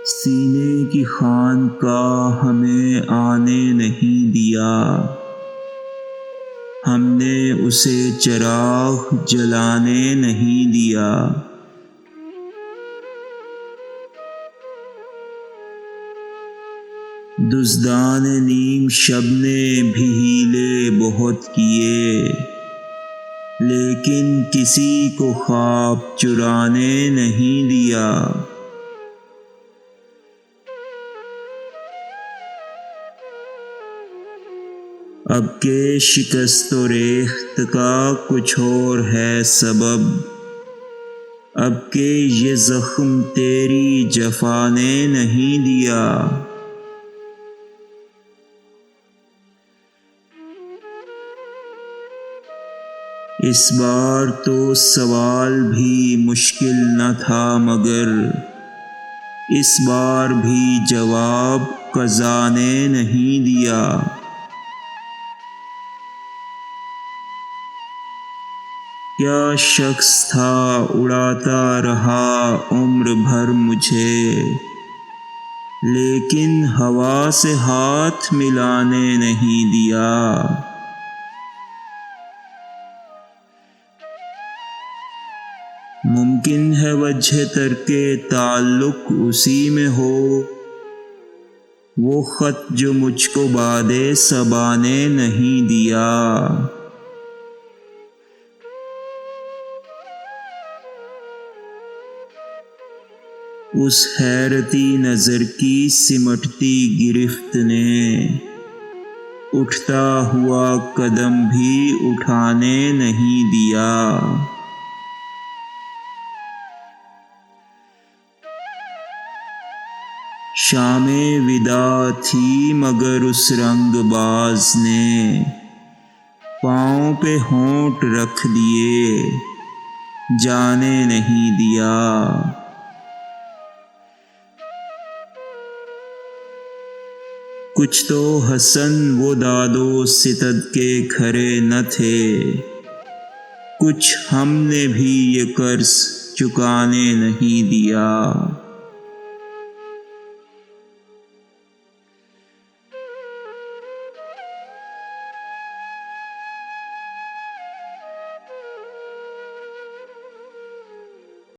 سینے کی خانقاہ ہمیں آنے نہیں دیا، ہم نے اسے چراغ جلانے نہیں دیا۔ دزدان نیم شب نے بھی حیلے بہت کیے، لیکن کسی کو خواب چرانے نہیں دیا۔ اب کے شکست و ریخت کا کچھ اور ہے سبب، اب کہ یہ زخم تیری جفا نے نہیں دیا۔ اس بار تو سوال بھی مشکل نہ تھا، مگر اس بار بھی جواب قضا نے نہیں دیا۔ کیا شخص تھا اڑاتا رہا عمر بھر مجھے، لیکن ہوا سے ہاتھ ملانے نہیں دیا۔ ممکن ہے وجہ ترک تعلق اسی میں ہو، وہ خط جو مجھ کو باد صبا نے نہیں دیا۔ اس حیرتی نظر کی سمٹتی گرفت نے اٹھتا ہوا قدم بھی اٹھانے نہیں دیا۔ شام وداع تھی مگر اس رنگ باز نے پاؤں پہ ہونٹ رکھ دیے، جانے نہیں دیا۔ کچھ تو حسن وہ داد و ستد کے کھرے نہ تھے، کچھ ہم نے بھی یہ قرض چکانے نہیں دیا۔